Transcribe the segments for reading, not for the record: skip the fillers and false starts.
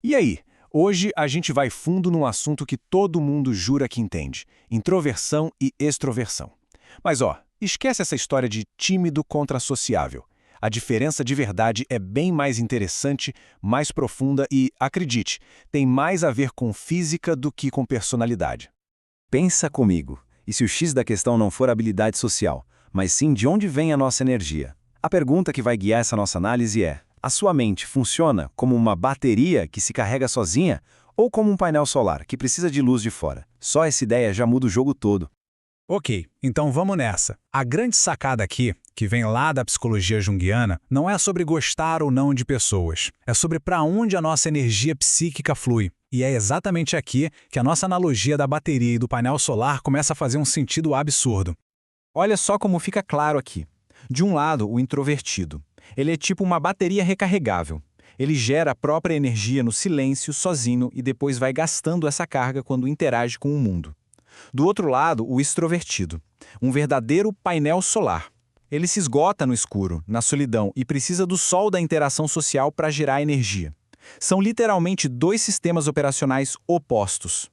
E aí? Hoje a gente vai fundo num assunto que todo mundo jura que entende: introversão e extroversão. Mas esquece essa história de tímido contra sociável. A diferença de verdade é bem mais interessante, mais profunda e, acredite, tem mais a ver com física do que com personalidade. Pensa comigo, e se o X da questão não for habilidade social, mas sim de onde vem a nossa energia? A pergunta que vai guiar essa nossa análise é: a sua mente funciona como uma bateria que se carrega sozinha ou como um painel solar que precisa de luz de fora? Só essa ideia já muda o jogo todo. Ok, então vamos nessa. A grande sacada aqui, que vem lá da psicologia junguiana, não é sobre gostar ou não de pessoas. É sobre para onde a nossa energia psíquica flui. E é exatamente aqui que a nossa analogia da bateria e do painel solar começa a fazer um sentido absurdo. Olha só como fica claro aqui. De um lado, o introvertido. Ele é tipo uma bateria recarregável. Ele gera a própria energia no silêncio, sozinho, e depois vai gastando essa carga quando interage com o mundo. Do outro lado, o extrovertido. Um verdadeiro painel solar. Ele se esgota no escuro, na solidão, e precisa do sol da interação social para gerar energia. São literalmente dois sistemas operacionais opostos.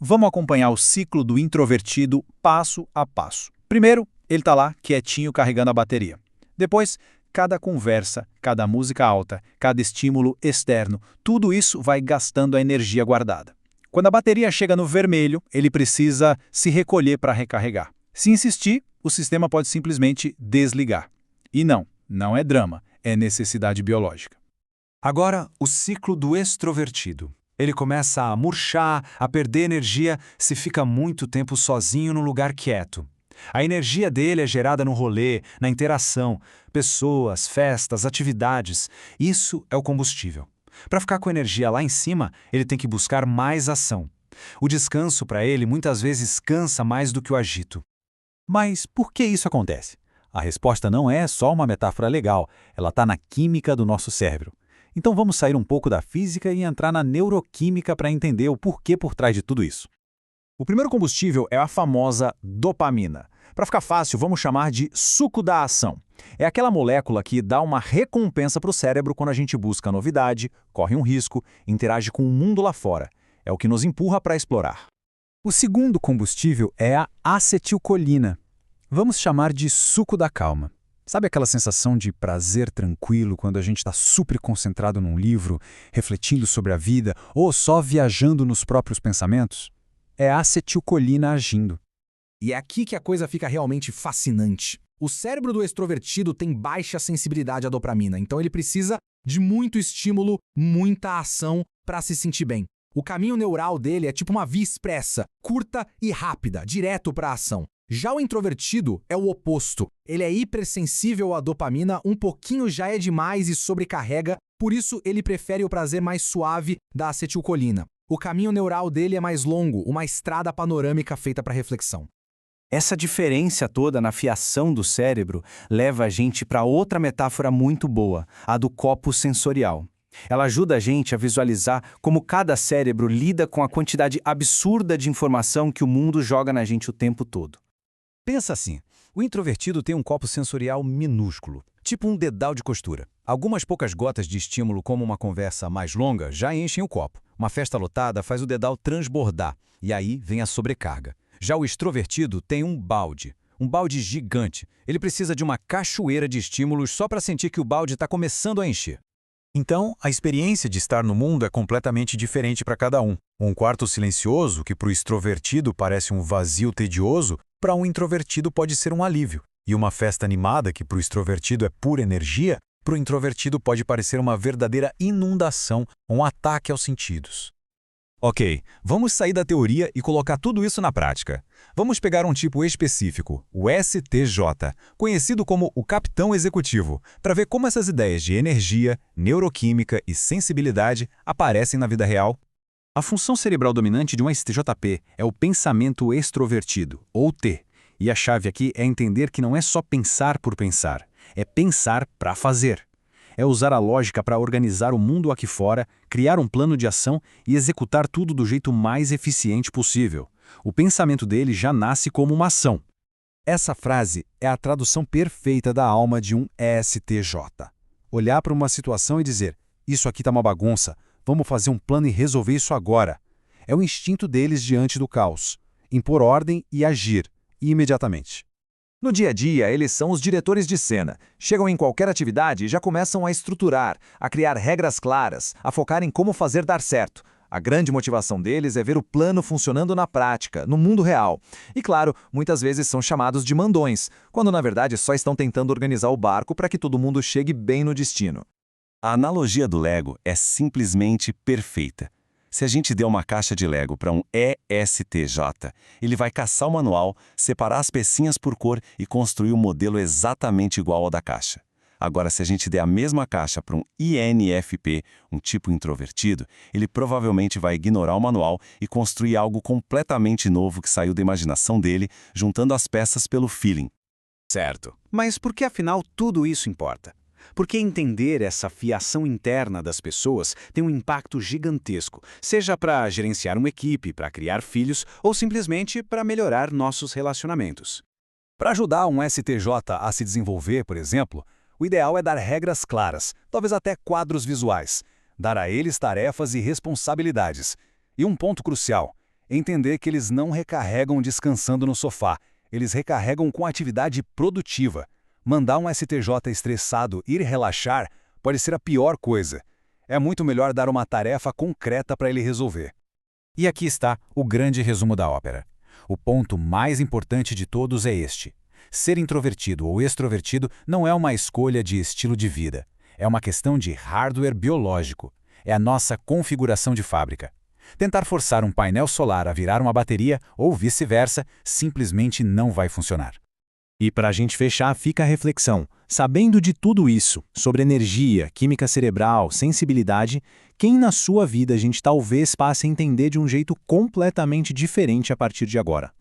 Vamos acompanhar o ciclo do introvertido passo a passo. Primeiro, ele está lá, quietinho, carregando a bateria. Depois, cada conversa, cada música alta, cada estímulo externo, tudo isso vai gastando a energia guardada. Quando a bateria chega no vermelho, ele precisa se recolher para recarregar. Se insistir, o sistema pode simplesmente desligar. E não é drama, é necessidade biológica. Agora, o ciclo do extrovertido. Ele começa a murchar, a perder energia se fica muito tempo sozinho num lugar quieto. A energia dele é gerada no rolê, na interação, pessoas, festas, atividades. Isso é o combustível. Para ficar com energia lá em cima, ele tem que buscar mais ação. O descanso para ele muitas vezes cansa mais do que o agito. Mas por que isso acontece? A resposta não é só uma metáfora legal, ela está na química do nosso cérebro. Então vamos sair um pouco da física e entrar na neuroquímica para entender o porquê por trás de tudo isso. O primeiro combustível é a famosa dopamina. Para ficar fácil, vamos chamar de suco da ação. É aquela molécula que dá uma recompensa para o cérebro quando a gente busca novidade, corre um risco, interage com o mundo lá fora. É o que nos empurra para explorar. O segundo combustível é a acetilcolina. Vamos chamar de suco da calma. Sabe aquela sensação de prazer tranquilo quando a gente está super concentrado num livro, refletindo sobre a vida ou só viajando nos próprios pensamentos? É a acetilcolina agindo. E é aqui que a coisa fica realmente fascinante. O cérebro do extrovertido tem baixa sensibilidade à dopamina, então ele precisa de muito estímulo, muita ação para se sentir bem. O caminho neural dele é tipo uma via expressa, curta e rápida, direto para a ação. Já o introvertido é o oposto. Ele é hipersensível à dopamina, um pouquinho já é demais e sobrecarrega, por isso ele prefere o prazer mais suave da acetilcolina. O caminho neural dele é mais longo, uma estrada panorâmica feita para reflexão. Essa diferença toda na fiação do cérebro leva a gente para outra metáfora muito boa, a do copo sensorial. Ela ajuda a gente a visualizar como cada cérebro lida com a quantidade absurda de informação que o mundo joga na gente o tempo todo. Pensa assim, o introvertido tem um copo sensorial minúsculo, tipo um dedal de costura. Algumas poucas gotas de estímulo, como uma conversa mais longa, já enchem o copo. Uma festa lotada faz o dedal transbordar, e aí vem a sobrecarga. Já o extrovertido tem um balde gigante. Ele precisa de uma cachoeira de estímulos só para sentir que o balde está começando a encher. Então, a experiência de estar no mundo é completamente diferente para cada um. Um quarto silencioso, que para o extrovertido parece um vazio tedioso, para um introvertido pode ser um alívio. E uma festa animada, que para o extrovertido é pura energia, para o introvertido pode parecer uma verdadeira inundação, um ataque aos sentidos. Ok, vamos sair da teoria e colocar tudo isso na prática. Vamos pegar um tipo específico, o STJ, conhecido como o capitão executivo, para ver como essas ideias de energia, neuroquímica e sensibilidade aparecem na vida real. A função cerebral dominante de um STJP é o pensamento extrovertido, ou T. E a chave aqui é entender que não é só pensar por pensar, é pensar para fazer. É usar a lógica para organizar o mundo aqui fora, criar um plano de ação e executar tudo do jeito mais eficiente possível. O pensamento dele já nasce como uma ação. Essa frase é a tradução perfeita da alma de um ESTJ. Olhar para uma situação e dizer, isso aqui está uma bagunça, vamos fazer um plano e resolver isso agora. É o instinto deles diante do caos. Impor ordem e agir, imediatamente. No dia a dia, eles são os diretores de cena. Chegam em qualquer atividade e já começam a estruturar, a criar regras claras, a focar em como fazer dar certo. A grande motivação deles é ver o plano funcionando na prática, no mundo real. E claro, muitas vezes são chamados de mandões, quando na verdade só estão tentando organizar o barco para que todo mundo chegue bem no destino. A analogia do Lego é simplesmente perfeita. Se a gente der uma caixa de Lego para um ESTJ, ele vai caçar o manual, separar as pecinhas por cor e construir um modelo exatamente igual ao da caixa. Agora, se a gente der a mesma caixa para um INFP, um tipo introvertido, ele provavelmente vai ignorar o manual e construir algo completamente novo que saiu da imaginação dele, juntando as peças pelo feeling. Certo. Mas por que afinal tudo isso importa? Porque entender essa fiação interna das pessoas tem um impacto gigantesco, seja para gerenciar uma equipe, para criar filhos ou simplesmente para melhorar nossos relacionamentos. Para ajudar um STJ a se desenvolver, por exemplo, o ideal é dar regras claras, talvez até quadros visuais, dar a eles tarefas e responsabilidades. E um ponto crucial, entender que eles não recarregam descansando no sofá, eles recarregam com atividade produtiva. Mandar um STJ estressado ir relaxar pode ser a pior coisa. É muito melhor dar uma tarefa concreta para ele resolver. E aqui está o grande resumo da ópera. O ponto mais importante de todos é este. Ser introvertido ou extrovertido não é uma escolha de estilo de vida. É uma questão de hardware biológico. É a nossa configuração de fábrica. Tentar forçar um painel solar a virar uma bateria ou vice-versa simplesmente não vai funcionar. E para a gente fechar, fica a reflexão. Sabendo de tudo isso, sobre energia, química cerebral, sensibilidade, quem na sua vida a gente talvez passe a entender de um jeito completamente diferente a partir de agora?